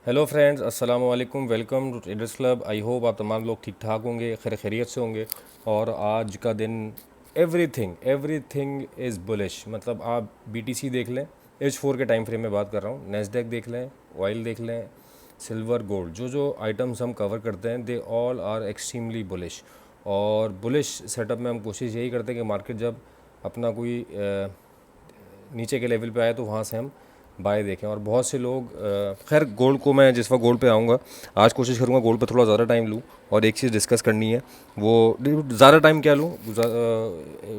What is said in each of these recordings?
Hello friends, अस्सलाम वालेकुम। Welcome to traders club. I hope आप तमाम लोग ठीक ठाक होंगे, खैरियत से होंगे। और आज का दिन एवरीथिंग एवरीथिंग इज़ बुलिश। मतलब आप बीटीसी देख लें, H4 के टाइम फ्रेम में बात कर रहा हूँ, नेस्डेक देख लें, ऑयल देख लें, सिल्वर, गोल्ड, जो जो आइटम्स हम कवर करते हैं they all are extremely bullish. और बुलिश सेटअप में हम कोशिश यही करते हैं कि मार्केट जब अपना कोई नीचे के लेवल पे आए तो वहाँ से हम बाय देखें। और बहुत से लोग खैर गोल्ड को मैं जिस वक्त गोल्ड पे आऊँगा, आज कोशिश करूँगा गोल्ड पे थोड़ा ज़्यादा टाइम लूँ और एक चीज़ डिस्कस करनी है। वो ज़्यादा टाइम क्या लूँ,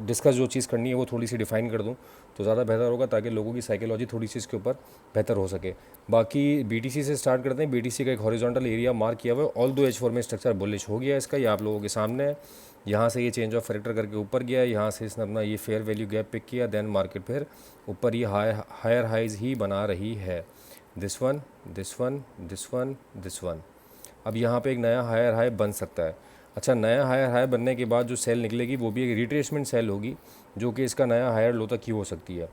डिस्कस जो चीज़ करनी है वो थोड़ी सी डिफ़ाइन कर दूँ तो ज़्यादा बेहतर होगा, ताकि लोगों की साइकोलॉजी थोड़ी सी इसके ऊपर बेहतर हो सके। बाकी बीटीसी से स्टार्ट करते हैं। बीटीसी का एक हॉरिजॉन्टल एरिया मार्क किया हुआ है, ऑल दो H4 में स्ट्रक्चर बुलिश हो गया है इसका, ये आप लोगों के सामने है। यहाँ से ये चेंज ऑफ फैक्टर करके ऊपर गया, यहाँ से इसने अपना ये फेयर वैल्यू गैप पिक किया, देन मार्केट फिर ऊपर ये हायर हाइज ही बना रही है। This one, this one, this one, this one. अब यहाँ पे एक नया हायर हाई बन सकता है। अच्छा, नया हायर हाई बनने के बाद जो सेल निकलेगी वो भी एक रिट्रेसमेंट सेल होगी, जो कि इसका नया हायर लो तक ही हो सकती है।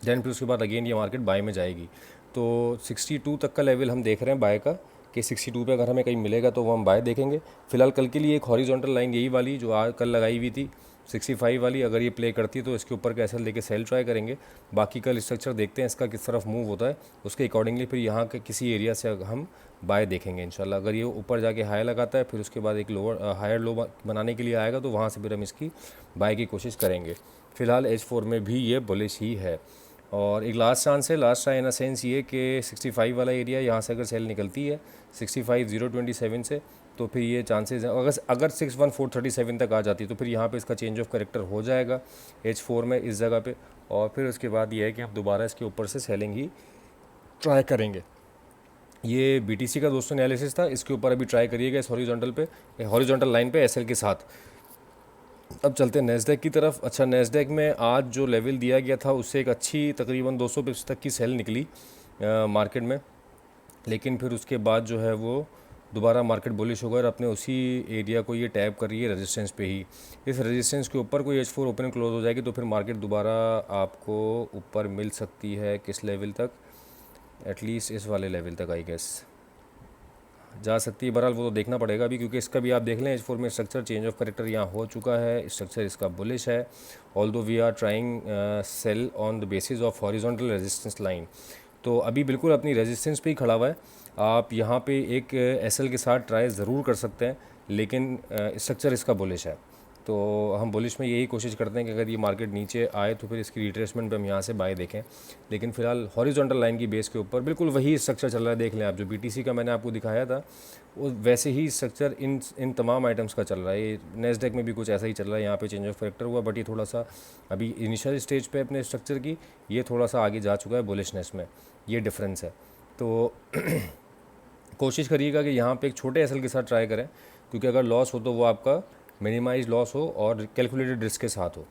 देन फिर उसके बाद अगेन ये मार्केट बाय में जाएगी। तो 62 तक का लेवल हम देख रहे हैं बाय का, कि 62 पे अगर हमें कहीं मिलेगा तो वो हम बाय देखेंगे। फिलहाल कल के लिए एक हॉरिजॉन्टल लाइन यही वाली जो आज कल लगाई हुई थी 65 वाली, अगर ये प्ले करती है तो इसके ऊपर कैसे लेके सेल ट्राई करेंगे। बाकी कल स्ट्रक्चर देखते हैं इसका किस तरफ मूव होता है, उसके अकॉर्डिंगली फिर यहाँ के किसी एरिया से हम बाय देखेंगे इंशाल्लाह। अगर ये ऊपर जाके हाई लगाता है फिर उसके बाद एक लोअर हायर लो बनाने के लिए आएगा तो वहाँ से फिर हम इसकी बाय की कोशिश करेंगे। फिलहाल H4 में भी ये बुलिश ही है। और एक लास्ट चांस है, last try in a sense ये कि 65 वाला एरिया यहाँ से अगर सेल निकलती है 65,027 से, तो फिर ये चांसेस हैं अगर 61,437 तक आ जाती है तो फिर यहाँ पे इसका चेंज ऑफ करेक्टर हो जाएगा H4 में इस जगह पे। और फिर उसके बाद ये है कि हम दोबारा इसके ऊपर से सेलिंग ही ट्राई करेंगे। ये बीटीसी का दोस्तों एनालिसिस था, इसके ऊपर अभी ट्राई करिएगा इस हॉरिजॉन्टल पे, हॉरिजॉन्टल लाइन पे एसएल के साथ। अब चलते हैं नेस्डेक की तरफ। अच्छा, नेस्डेक में आज जो लेवल दिया गया था उससे एक अच्छी तकरीबन 200 पिप्स तक की सेल निकली मार्केट में, लेकिन फिर उसके बाद जो है वो दोबारा मार्केट बुलिश हो गया और अपने उसी एरिया को ये टैप कर रही है रेजिस्टेंस पे ही। इस रेजिस्टेंस के ऊपर कोई H4 ओपन क्लोज हो जाएगी तो फिर मार्केट दोबारा आपको ऊपर मिल सकती है किस लेवल तक, एटलीस्ट इस वाले लेवल तक आई गेस जा सकती है। बहरहाल वो तो देखना पड़ेगा अभी, क्योंकि इसका भी आप देख लें H4 में स्ट्रक्चर चेंज ऑफ करेक्टर यहाँ हो चुका है, स्ट्रक्चर इसका बुलिश है। Although we are trying sell on the basis of horizontal resistance line, तो अभी बिल्कुल अपनी रेजिस्टेंस पे ही खड़ा हुआ है। आप यहाँ पे एक एसएल के साथ ट्राई ज़रूर कर सकते हैं, लेकिन स्ट्रक्चर इसका बुलिश है। तो हम बुलिश में यही कोशिश करते हैं कि अगर ये मार्केट नीचे आए तो फिर इसकी रिट्रेसमेंट पे हम यहाँ से बाय देखें। लेकिन फ़िलहाल हॉरिजॉन्टल लाइन की बेस के ऊपर बिल्कुल वही स्ट्रक्चर चल रहा है। देख लें आप, जो बीटीसी का मैंने आपको दिखाया था वो वैसे ही स्ट्रक्चर इन तमाम आइटम्स का चल रहा है। ये नेस्डेक में भी कुछ ऐसा ही चल रहा है। यहाँ पे चेंज ऑफ फैक्टर हुआ, बट ये थोड़ा सा अभी इनिशियल स्टेज पे अपने स्ट्रक्चर की, ये थोड़ा सा आगे जा चुका है बुलिशनेस में, ये डिफरेंस है। तो कोशिश करिएगा कि यहाँ पे एक छोटे एसएल के साथ ट्राई करें, क्योंकि अगर लॉस हो तो वो आपका मिनिमाइज लॉस हो और कैलकुलेटेड रिस्क के साथ हो।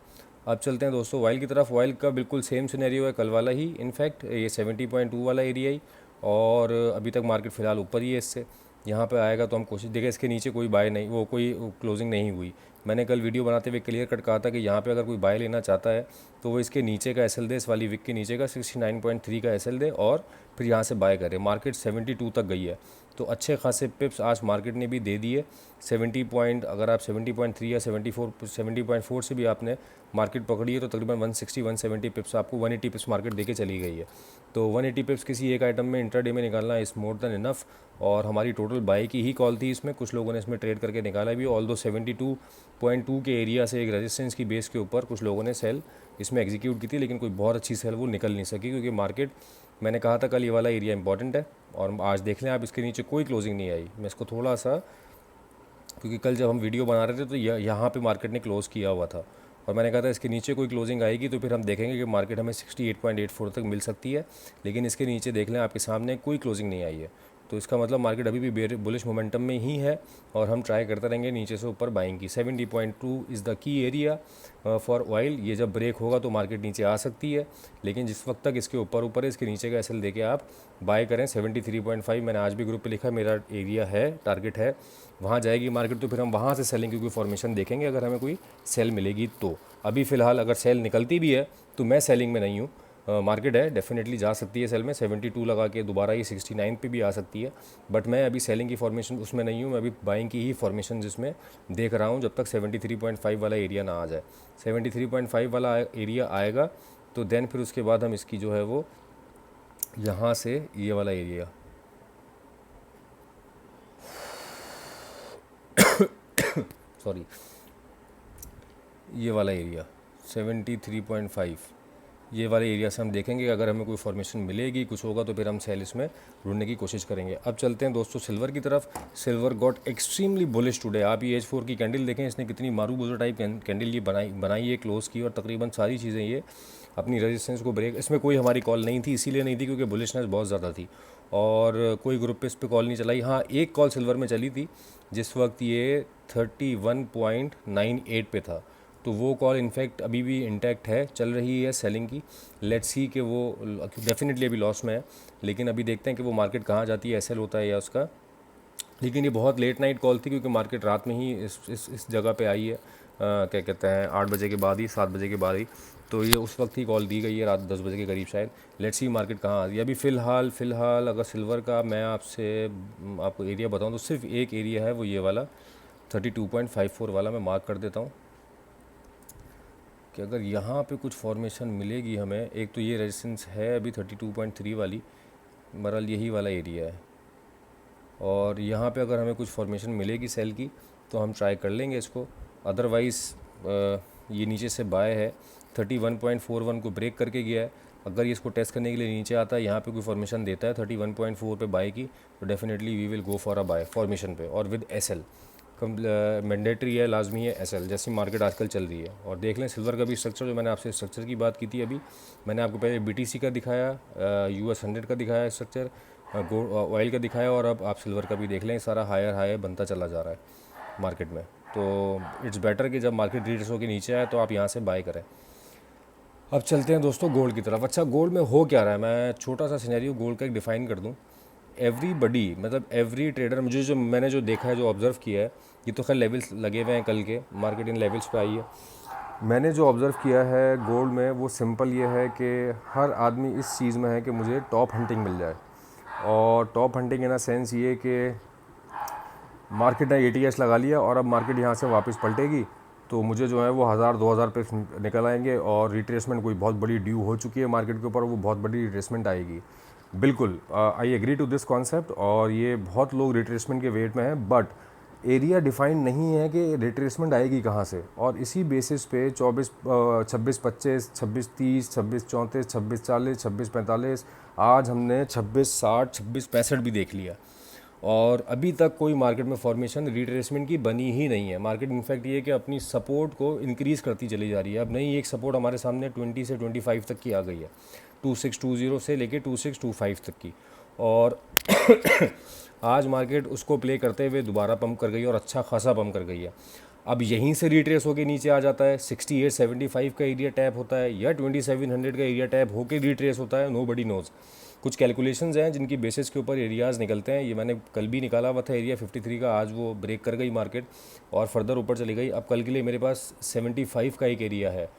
अब चलते हैं दोस्तों वाइल की तरफ। वाइल का बिल्कुल सेम सिनेरियो है कल वाला ही, इनफैक्ट ये 70.2 वाला एरिया ही, और अभी तक मार्केट फ़िलहाल ऊपर ही है इससे। यहाँ पे आएगा तो हम कोशिश देखें, इसके नीचे कोई बाय नहीं, वो कोई क्लोजिंग नहीं हुई। मैंने कल वीडियो बनाते हुए क्लियर कट कहा था कि यहाँ पे अगर कोई बाय लेना चाहता है तो वो इसके नीचे का एसएल दे, इस वाली विक के नीचे का 69.3 का एसएल दे और फिर यहाँ से बाय करे। मार्केट 72 तक गई है, तो अच्छे खासे पिप्स आज मार्केट ने भी दे दिए। 70 पॉइंट, अगर आप 70.3 या 70.4 से भी आपने मार्केट पकड़ी है तो तकरीबन 160-170 पिप्स आपको 180 पिप्स मार्केट देके चली गई है। तो 180 पिप्स किसी एक आइटम में इंट्राडे में निकालना इज़ मोर देन इनफ। और हमारी टोटल बाय की ही कॉल थी इसमें, कुछ लोगों ने इसमें ट्रेड करके निकाला भी। ऑल्दो 72.2 के एरिया से एक रेजिस्टेंस की बेस के ऊपर कुछ लोगों ने सेल इसमें एग्जीक्यूट की थी, लेकिन कोई बहुत अच्छी सेल वो निकल नहीं सकी, क्योंकि मार्केट, मैंने कहा था कल ये वाला एरिया इंपॉर्टेंट है। और आज देख लें आप, इसके नीचे कोई क्लोजिंग नहीं आई। मैं इसको थोड़ा सा, क्योंकि कल जब हम वीडियो बना रहे थे तो यहाँ पे मार्केट ने क्लोज़ किया हुआ था और मैंने कहा था इसके नीचे कोई क्लोजिंग आएगी तो फिर हम देखेंगे कि मार्केट हमें 68.84 तक मिल सकती है। लेकिन इसके नीचे देख लें, आपके सामने कोई क्लोजिंग नहीं आई है, तो इसका मतलब मार्केट अभी भी बुलिश मोमेंटम में ही है और हम ट्राई करते रहेंगे नीचे से ऊपर बाइंग की। 70.2 is the key area for oil. ये जब ब्रेक होगा तो मार्केट नीचे आ सकती है, लेकिन जिस वक्त तक इसके ऊपर है, इसके नीचे का एसएल देके आप बाय करें। 73.5 मैंने आज भी ग्रुप पे लिखा, मेरा एरिया है, टारगेट है, वहाँ जाएगी मार्केट तो फिर हम वहाँ से सेलिंग की कोई फॉर्मेशन देखेंगे अगर हमें कोई सेल मिलेगी तो। अभी फ़िलहाल अगर सेल निकलती भी है तो मैं सेलिंग में नहीं हूँ, मार्केट है, डेफिनेटली जा सकती है सेल में, 72 लगा के दोबारा ये 69 पे भी आ सकती है। बट मैं अभी सेलिंग की फॉर्मेशन उसमें नहीं हूँ, मैं अभी बाइंग की ही फॉर्मेशन जिसमें देख रहा हूँ, जब तक 73.5 वाला एरिया ना आ जाए। 73.5 वाला एरिया आएगा तो देन फिर उसके बाद हम इसकी जो है वो यहाँ से ये वाला एरिया, सॉरी, ये वाला एरिया 73.5, ये वाले एरिया से हम देखेंगे कि अगर हमें कोई फॉर्मेशन मिलेगी, कुछ होगा तो फिर हम सेल इसमें ढूंढने की कोशिश करेंगे। अब चलते हैं दोस्तों सिल्वर की तरफ। Silver got extremely bullish today. आप ये H4 की कैंडल देखें, इसने कितनी मारू बुजो टाइप कैंडल ये बनाई है, क्लोज़ की, और तकरीबन सारी चीज़ें ये अपनी रेजिस्टेंस को ब्रेक, इसमें कोई हमारी कॉल नहीं थी, इसीलिए नहीं थी क्योंकि बुलिशनेस बहुत ज़्यादा थी और कोई ग्रुप पे इस पर कॉल नहीं चलाई। हाँ, एक कॉल सिल्वर में चली थी जिस वक्त ये 31.98 पे था, तो वो कॉल इनफैक्ट अभी भी इंटैक्ट है, चल रही है सेलिंग की। लेट्स सी कि वो डेफिनेटली अभी लॉस में है, लेकिन अभी देखते हैं कि वो मार्केट कहाँ जाती है, एसएल होता है या उसका। लेकिन ये बहुत लेट नाइट कॉल थी क्योंकि मार्केट रात में ही इस जगह पे आई है, क्या कहते हैं 8 बजे के बाद ही, 7 बजे के बाद ही, तो ये उस वक्त ही कॉल दी गई है, रात 10 बजे के करीब शायद। लेट्स सी मार्केट कहाँ आती है। अभी फ़िलहाल अगर सिल्वर का मैं आपको एरिया बताऊँ तो सिर्फ एक एरिया है, वो ये वाला 32.54 वाला मैं मार्क कर देता हूँ कि अगर यहाँ पे कुछ फॉर्मेशन मिलेगी हमें। एक तो ये रेजिस्टेंस है अभी 32.3 वाली, बहरहाल यही वाला एरिया है, और यहाँ पे अगर हमें कुछ फॉर्मेशन मिलेगी सेल की तो हम ट्राई कर लेंगे इसको। अदरवाइज़ ये नीचे से बाय है, 31.41 को ब्रेक करके गया है। अगर ये इसको टेस्ट करने के लिए नीचे आता है, यहाँ पे कोई फॉर्मेशन देता है 31.4 पे बाय की, तो definitely we will go for a buy formation पे, और विद एसएल मैंडेटरी है, लाजमी है एसएल, जैसी मार्केट आजकल चल रही है। और देख लें सिल्वर का भी स्ट्रक्चर, जो मैंने आपसे स्ट्रक्चर की बात की थी अभी, मैंने आपको पहले बीटीसी का दिखाया, US 100 का दिखाया स्ट्रक्चर, ऑयल का दिखाया, और अब आप सिल्वर का भी देख लें, सारा हायर बनता चला जा रहा है मार्केट में। तो इट्स बेटर कि जब मार्केट रिट्रेस होकर नीचे आए तो आप यहाँ से बाय करें। अब चलते हैं दोस्तों गोल्ड की तरफ। अच्छा, गोल्ड में हो क्या रहा है, मैं छोटा सा सिनेरियो गोल्ड का एक डिफ़ाइन कर दूँ। एवरीबडी, मतलब एवरी ट्रेडर, मैंने जो देखा है, जो ऑब्ज़र्व किया है, ये तो खैर लेवल्स लगे हुए हैं कल के, मार्केट इन लेवल्स पे आई है। मैंने जो ऑब्ज़र्व किया है गोल्ड में, वो सिंपल ये है कि हर आदमी इस चीज़ में है कि मुझे टॉप हंटिंग मिल जाए, और top hunting in a sense ये कि मार्केट ने ATS लगा लिया और अब मार्केट यहाँ से वापस पलटेगी तो मुझे जो है वो 1000-2000 पे निकल आएंगे, और रिट्रेसमेंट कोई बहुत बड़ी ड्यू हो चुकी है मार्केट के ऊपर, वो बहुत बड़ी रिट्रेसमेंट आएगी। बिल्कुल, I agree to this concept, और ये बहुत लोग रिट्रेसमेंट के वेट में हैं, बट एरिया डिफाइन नहीं है कि रिट्रेसमेंट आएगी कहाँ से। और इसी बेसिस पे 26-25, 26-30, 26-34, 26-40, 26-45, आज हमने 26-60, 26-65 भी देख लिया, और अभी तक कोई मार्केट में फॉर्मेशन रिट्रेसमेंट की बनी ही नहीं है। मार्केट इनफैक्ट ये कि अपनी सपोर्ट को इंक्रीज़ करती चली जा रही है। अब नई एक सपोर्ट हमारे सामने 20 से 25 तक की आ गई है, 2620 से लेके 2625 तक की, और आज मार्केट उसको प्ले करते हुए दोबारा पंप कर गई और अच्छा खासा पंप कर गई है। अब यहीं से रिट्रेस होकर नीचे आ जाता है, 68-75 का एरिया टैप होता है या 2700 का एरिया टैप होकर रिट्रेस होता है, नो बडी नोज़। कुछ कैलकुलेशंस हैं जिनकी बेसिस के ऊपर एरियाज़ निकलते हैं। ये मैंने कल भी निकाला हुआ था एरिया 53 का, आज वो ब्रेक कर गई मार्केट और फर्दर ऊपर चली गई। अब कल के लिए मेरे पास 75 का एक एरिया है,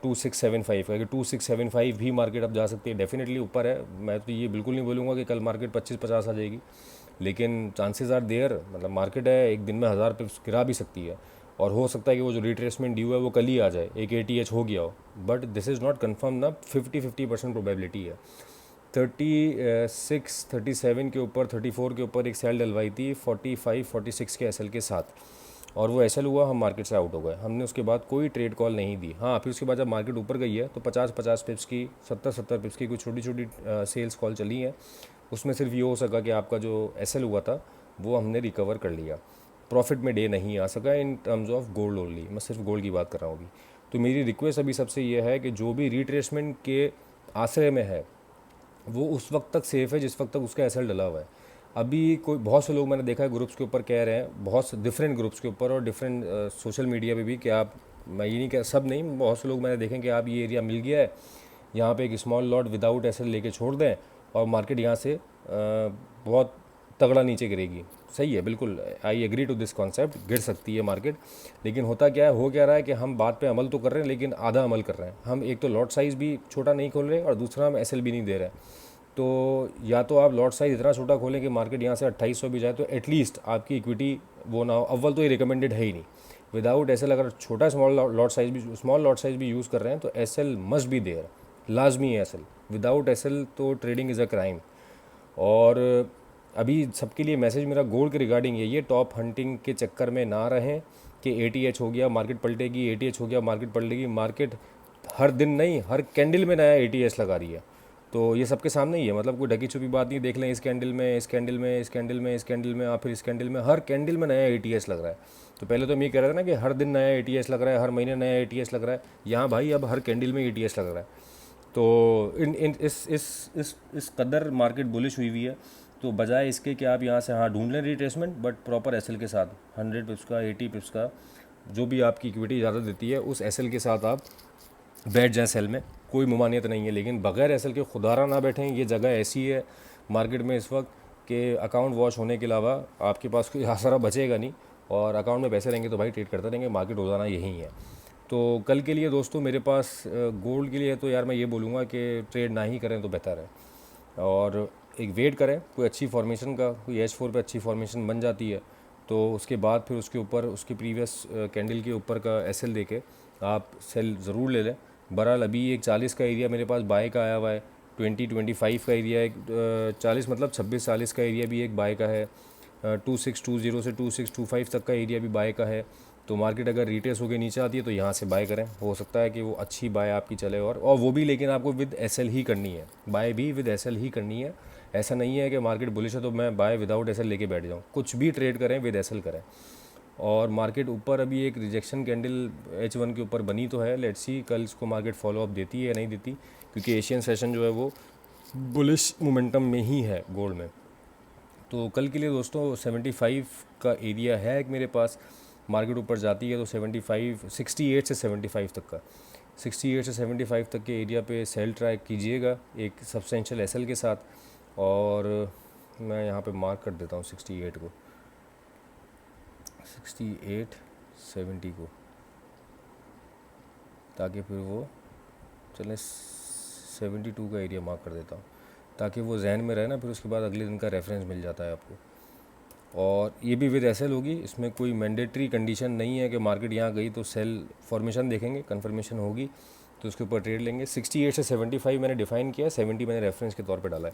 2675 का, कि 2675 भी मार्केट अब जा सकती है, डेफिनेटली ऊपर है। मैं तो ये बिल्कुल नहीं बोलूँगा कि कल मार्केट 25-50 आ जाएगी, लेकिन चांसेस आर देयर, मतलब मार्केट है, एक दिन में 1000 पे गिरा भी सकती है, और हो सकता है कि वो जो रिट्रेसमेंट ड्यू है वो कल ही आ जाए, एक ATH हो गया हो, but this is not confirm ना, 50% प्रोबेबिलिटी है। 36-37 के ऊपर, 34 के ऊपर एक सेल डलवाई थी 45-46 के SL के साथ, और वो SL हुआ, हम मार्केट से आउट हो गए। हमने उसके बाद कोई ट्रेड कॉल नहीं दी। हाँ, फिर उसके बाद जब मार्केट ऊपर गई है तो 50-50 पिप्स की, 70-70 पिप्स की कुछ छोटी छोटी सेल्स कॉल चली हैं। उसमें सिर्फ ये हो सका कि आपका जो SL हुआ था वो हमने रिकवर कर लिया, प्रॉफिट में डे नहीं आ सका in terms of gold only. मैं सिर्फ गोल्ड की बात कर रहा हूँ अभी। तो मेरी रिक्वेस्ट अभी सबसे ये है कि जो भी रिट्रेसमेंट के आश्रय में है वो उस वक्त तक सेफ़ है जिस वक्त तक उसका SL डला हुआ है। अभी कोई बहुत से लोग मैंने देखा है ग्रुप्स के ऊपर कह रहे हैं, बहुत से डिफरेंट ग्रुप्स के ऊपर और डिफरेंट सोशल मीडिया पे भी, कि आप, मैं ये नहीं कह, सब नहीं, बहुत से लोग मैंने देखे कि आप ये एरिया मिल गया है, यहाँ पे एक स्मॉल लॉट विदाउट SL लेके छोड़ दें और मार्केट यहाँ से बहुत तगड़ा नीचे गिरेगी। सही है, बिल्कुल I agree to this concept, गिर सकती है मार्केट। लेकिन होता क्या है, हो क्या रहा है कि हम बात पे अमल तो कर रहे हैं लेकिन आधा अमल कर रहे हैं। हम एक तो लॉट साइज़ भी छोटा नहीं खोल रहे और दूसरा हम एसएल भी नहीं दे रहे। तो या तो आप लॉट साइज़ इतना छोटा खोलें कि मार्केट यहाँ से 2800 भी जाए तो एटलीस्ट आपकी इक्विटी वो ना हो। अव्वल तो ये रिकमेंडेड है ही नहीं। विदाउट एसएल अगर छोटा स्मॉल लॉट साइज़ भी यूज़ कर रहे हैं तो एसएल मस्ट बी देयर, लाजमी है एसएल। विदाउट एसएल तो ट्रेडिंग इज़ अ क्राइम। और अभी सबके लिए मैसेज मेरा गोल्ड के रिगार्डिंग ये टॉप हंटिंग के चक्कर में ना रहें कि एटीएच हो गया मार्केट पलटेगी, एटीएच हो गया मार्केट पलटेगी। मार्केट हर दिन नहीं, हर कैंडल में नया एटीएच लगा रही है। तो ये सबके सामने ही है, मतलब कोई ढकी छुपी बात नहीं। देख लें इस कैंडल में, इस कैंडल में, इस कैंडल में, इस कैंडल में और फिर इस कैंडल में, हर कैंडल में नया एटीएच लग रहा है। तो पहले तो मैं ये कह रहा था ना कि हर दिन नया एटीएच लग रहा है, हर महीने नया एटीएच लग रहा है। यहाँ भाई अब हर कैंडल में एटीएच लग रहा है। तो इन इस कदर मार्केट बुलिश हुई है। तो बजाय इसके कि आप यहाँ से हाँ ढूंढ लें रिट्रेसमेंट, बट प्रॉपर एसएल के साथ 100 पिप्स का, 80 पिप्स का, जो भी आपकी इक्विटी ज़्यादा देती है उस एसएल के साथ आप बैठ जाएं सेल में। कोई ममानियत नहीं है, लेकिन बगैर एसएल के खुदारा ना बैठें। ये जगह ऐसी है मार्केट में इस वक्त कि अकाउंट वॉश होने के अलावा आपके पास कोई आसरा बचेगा नहीं। और अकाउंट में पैसे रहेंगे तो भाई ट्रेड करते रहेंगे, मार्केट रोज़ाना यही है। तो कल के लिए दोस्तों मेरे पास गोल्ड के लिए तो यार मैं ये बोलूँगा कि ट्रेड ना ही करें तो बेहतर है। और एक वेट करें कोई अच्छी फॉर्मेशन का, कोई H4 पे अच्छी फॉर्मेशन बन जाती है तो उसके बाद फिर उसके ऊपर उसके प्रीवियस कैंडल के ऊपर का एसएल देके आप सेल ज़रूर ले लें। बहरहाल अभी एक 40 का एरिया मेरे पास बाय का आया हुआ है, 20-25 का एरिया एक 40 मतलब 26-40 का एरिया भी एक बाय का है, 2620 से 2625 तक का एरिया भी बाय का है। तो मार्केट अगर रिटेस होकर नीचे आती है तो यहाँ से बाय करें, हो सकता है कि वो अच्छी बाय आपकी चले। और वो भी लेकिन आपको विद एसएल ही करनी है, बाय भी विद एसएल ही करनी है। ऐसा नहीं है कि मार्केट बुलिश है तो मैं बाय विदाउट एसएल लेके बैठ जाऊँ। कुछ भी ट्रेड करें विद एसएल करें। और मार्केट ऊपर अभी एक रिजेक्शन कैंडल H1 के ऊपर बनी तो है, लेट्स सी कल इसको मार्केट फॉलो अप देती है या नहीं देती, क्योंकि एशियन सेशन जो है वो बुलिश मोमेंटम में ही है गोल्ड में। तो कल के लिए दोस्तों 75 का एरिया है एक मेरे पास। मार्केट ऊपर जाती है तो 68 से 75 तक का, 68 से 75 तक के एरिया पे सेल ट्राई कीजिएगा एक सब्सटेंशियल एसएल के साथ। और मैं यहाँ पे मार्क कर देता हूँ 68 को, 68-70 को, ताकि फिर वो चलें 72 का एरिया मार्क कर देता हूँ ताकि वो जहन में रहे ना, फिर उसके बाद अगले दिन का रेफरेंस मिल जाता है आपको। और ये भी विद एसएल होगी, इसमें कोई मैंडेटरी कंडीशन नहीं है कि मार्केट यहाँ गई तो सेल फॉर्मेशन देखेंगे, कंफर्मेशन होगी तो उसके ऊपर ट्रेड लेंगे। 68 से 75 मैंने डिफाइन किया, 70 मैंने रेफरेंस के तौर पे डाला है।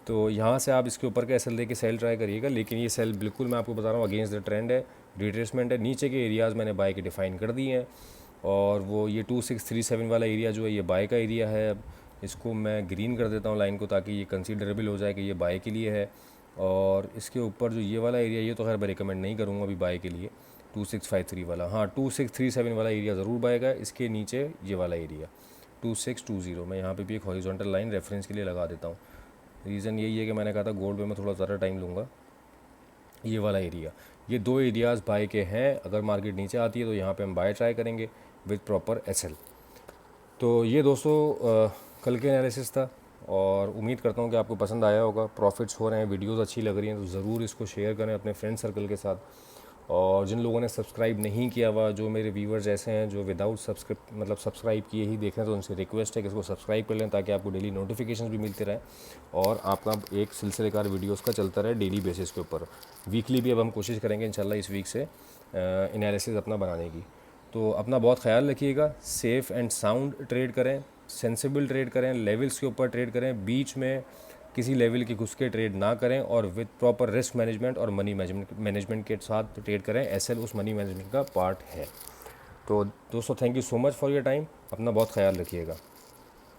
तो यहाँ से आप इसके ऊपर का एसएल दे के सेल ट्राई करिएगा। लेकिन ये सेल बिल्कुल मैं आपको बता रहा हूँ अगेंस्ट द ट्रेंड है, रिट्रेसमेंट है। नीचे के एरियाज़ मैंने बाय के डिफ़ाइन कर दिए हैं। और वो ये 2637 वाला एरिया जो है ये बाय का एरिया है। अब इसको मैं ग्रीन कर देता हूँ लाइन को, ताकि ये कंसीडरेबल हो जाए कि ये बाय के लिए है। और इसके ऊपर जो ये वाला एरिया, ये तो खैर मैं रिकमेंड नहीं करूँगा अभी बाय के लिए, 2653 वाला। हाँ 2637 वाला एरिया ज़रूर बाय का है। इसके नीचे ये वाला एरिया 2620, मैं यहाँ पे भी एक हॉरिजॉन्टल लाइन रेफरेंस के लिए लगा देता हूँ। रीज़न यही है कि मैंने कहा था गोल्ड में मैं थोड़ा ज़्यादा टाइम लूँगा। ये वाला एरिया, ये दो एरियाज़ बाय के हैं। अगर मार्केट नीचे आती है तो यहाँ पे हम बाय ट्राई करेंगे विद प्रॉपर एसएल। तो ये दोस्तों कल के एनालिसिस था और उम्मीद करता हूँ कि आपको पसंद आया होगा। प्रॉफिट्स हो रहे हैं, वीडियोस अच्छी लग रही हैं तो ज़रूर इसको शेयर करें अपने फ्रेंड सर्कल के साथ। और जिन लोगों ने सब्सक्राइब नहीं किया हुआ, जो मेरे व्यूवर्स ऐसे हैं जो विदाउट सब्सक्राइब किए ही देख रहे हैं, तो उनसे रिक्वेस्ट है कि इसको सब्सक्राइब कर लें ताकि आपको डेली नोटिफिकेशन भी मिलते रहें और आपका एक सिलसिलेकार वीडियोस का चलता रहे डेली बेसिस के ऊपर। वीकली भी अब हम कोशिश करेंगे इंशाल्लाह इस वीक से एनालिसिस अपना बनाने की। तो अपना बहुत ख्याल रखिएगा, सेफ़ एंड साउंड ट्रेड करें, सेंसिबल ट्रेड करें, लेवल्स के ऊपर ट्रेड करें, बीच में किसी लेवल की घुस के ट्रेड ना करें और विद प्रॉपर रिस्क मैनेजमेंट और मनी मैनेजमेंट के साथ ट्रेड करें। एसएल उस मनी मैनेजमेंट का पार्ट है। तो दोस्तों thank you so much for your time, अपना बहुत ख्याल रखिएगा।